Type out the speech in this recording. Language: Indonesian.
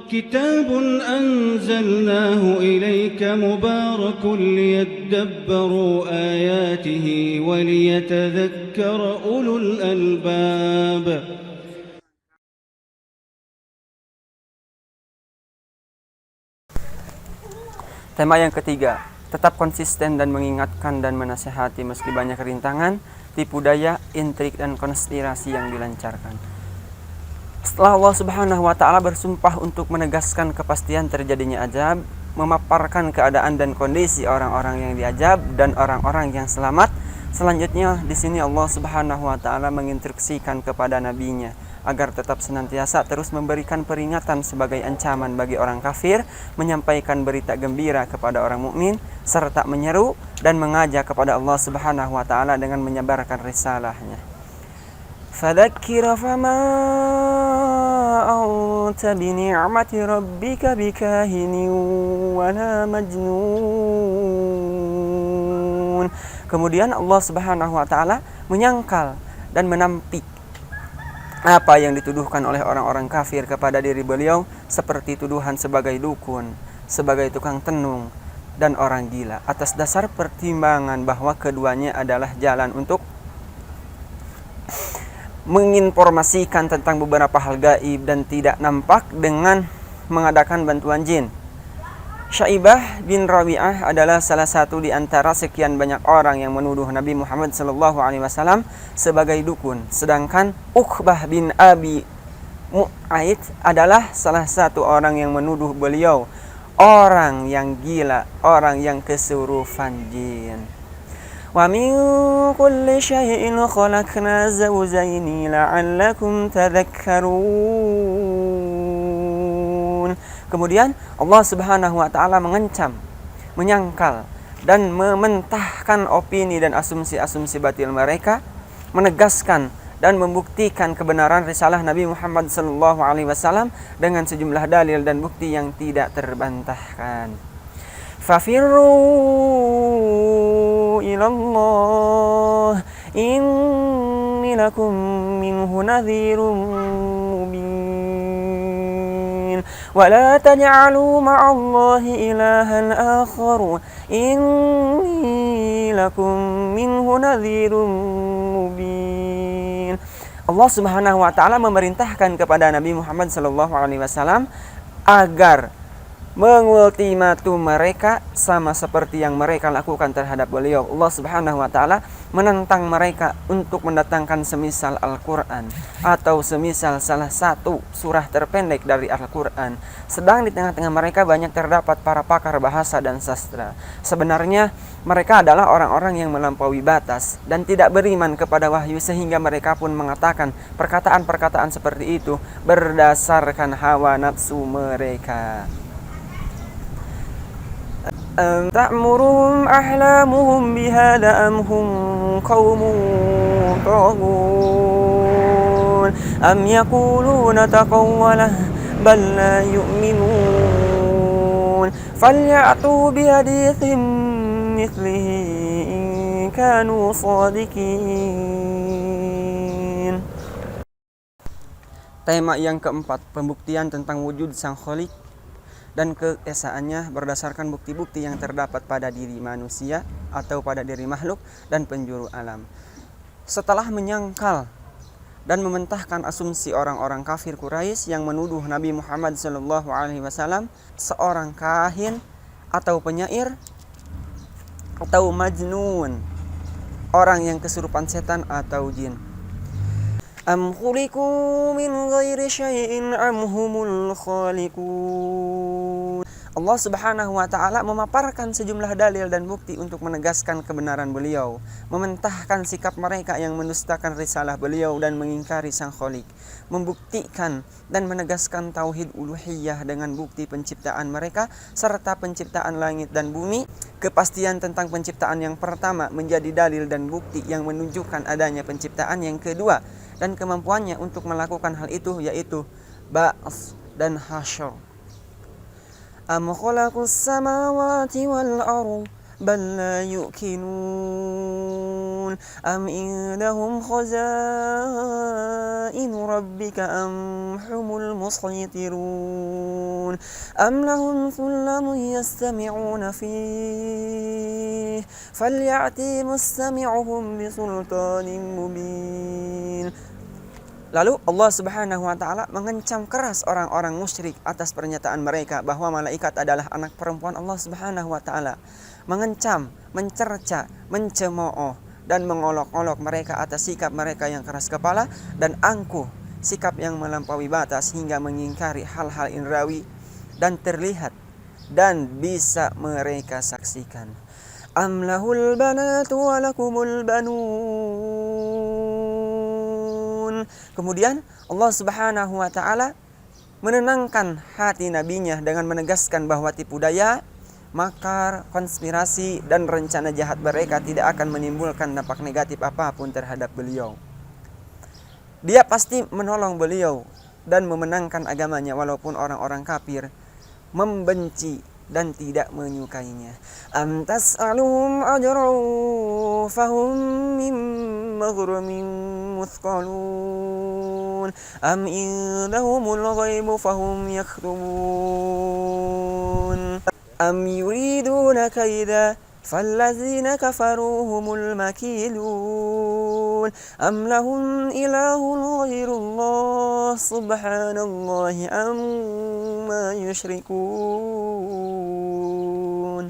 كتاب أنزلناه إليك مبارك ليدبروا آياته وليتذكر أولو الألباب. Tema yang ketiga, tetap konsisten dan mengingatkan dan menasihati meski banyak rintangan, tipu daya, intrik, dan konspirasi yang dilancarkan. Setelah Allah Subhanahu wa Ta'ala bersumpah untuk menegaskan kepastian terjadinya azab, memaparkan keadaan dan kondisi orang-orang yang diazab dan orang-orang yang selamat, selanjutnya di sini Allah Subhanahu wa Ta'ala menginstruksikan kepada nabinya agar tetap senantiasa terus memberikan peringatan sebagai ancaman bagi orang kafir, menyampaikan berita gembira kepada orang mukmin, serta menyeru dan mengajak kepada Allah Subhanahu wa Ta'ala dengan menyebarkan risalahnya. Fadzakir fama anta bini'mati rabbika bikahinin wala majnun. Kemudian Allah Subhanahu wa Ta'ala menyangkal dan menampik apa yang dituduhkan oleh orang-orang kafir kepada diri beliau, seperti tuduhan sebagai dukun, sebagai tukang tenung, dan orang gila, atas dasar pertimbangan bahwa keduanya adalah jalan untuk menginformasikan tentang beberapa hal gaib dan tidak nampak dengan mengadakan bantuan jin. Syaibah bin Rabi'ah adalah salah satu di antara sekian banyak orang yang menuduh Nabi Muhammad SAW sebagai dukun. Sedangkan Uqbah bin Abi Mu'aid adalah salah satu orang yang menuduh beliau orang yang gila, orang yang kesurupan jin. Wa min kulli syai'in khalaqna zawjaini la'allakum tadhakkarun. Kemudian Allah Subhanahu wa Ta'ala mengancam, menyangkal dan mementahkan opini dan asumsi-asumsi batil mereka, menegaskan dan membuktikan kebenaran risalah Nabi Muhammad SAW dengan sejumlah dalil dan bukti yang tidak terbantahkan. Fafirru ilallah inni lakum minhu nadhirun mubin wa la taj'alu ma'allahi ilahan akhar inni lakum minhu nadhirun mubin. Allah Subhanahu wa Ta'ala memerintahkan kepada Nabi Muhammad SAW agar mengultimatum mereka sama seperti yang mereka lakukan terhadap beliau. Allah Subhanahu wa Ta'ala menentang mereka untuk mendatangkan semisal Al-Quran atau semisal salah satu surah terpendek dari Al-Quran. Sedang di tengah-tengah mereka banyak terdapat para pakar bahasa dan sastra. Sebenarnya mereka adalah orang-orang yang melampaui batas dan tidak beriman kepada wahyu, sehingga mereka pun mengatakan perkataan-perkataan seperti itu berdasarkan hawa nafsu mereka. Ta'muruhum ahlamuhum bihada am hum qaumun taghun am yaquluna taqawwalah bal la yu'minun falyatu bihadithin mithlihi in kanu shadiqin. Tema yang keempat, pembuktian tentang wujud Sang Khalik dan keesaannya berdasarkan bukti-bukti yang terdapat pada diri manusia atau pada diri makhluk dan penjuru alam. Setelah menyangkal dan mementahkan asumsi orang-orang kafir Quraisy yang menuduh Nabi Muhammad SAW seorang kahin atau penyair atau majnun, orang yang kesurupan setan atau jin. Am khuliqu min ghairi syai'in am humul khaliqun. Allah Subhanahu wa Ta'ala memaparkan sejumlah dalil dan bukti untuk menegaskan kebenaran beliau, mementahkan sikap mereka yang mendustakan risalah beliau dan mengingkari Sang Khalik, membuktikan dan menegaskan tauhid uluhiyah dengan bukti penciptaan mereka serta penciptaan langit dan bumi. Kepastian tentang penciptaan yang pertama menjadi dalil dan bukti yang menunjukkan adanya penciptaan yang kedua dan kemampuannya untuk melakukan hal itu, yaitu ba'ats dan hasyr. Am khalaqus samawati wal ardh bal la yuqinun am indahum khazainu rabbika am humul musaytirun. أم لهم سلم يستمعون فيه فليأتي مستمعهم بسلطان مبين. Lalu Allah Subhanahu wa taala mengancam keras orang-orang musyrik atas pernyataan mereka bahwa malaikat adalah anak perempuan Allah Subhanahu wa taala. Mengancam, mencerca, mencemooh dan mengolok-olok mereka atas sikap mereka yang keras kepala dan angkuh, sikap yang melampaui batas hingga mengingkari hal-hal indrawi dan terlihat dan bisa mereka saksikan. Am lahul banatu wa lakumul banun. Kemudian Allah Subhanahu wa taala menenangkan hati nabinya dengan menegaskan bahwa tipu daya, makar, konspirasi dan rencana jahat mereka tidak akan menimbulkan dampak negatif apapun terhadap beliau. Dia pasti menolong beliau dan memenangkan agamanya walaupun orang-orang kafir membenci dan tidak menyukainya. Am tas'aluhum ajran fahum min maghramin muthqalun am indahumul ghaibu fahum yaktubun am yuriduna kaida فالذين كفروا هم المكيدون أم لهم إله غير الله سبحان الله عما يشركون.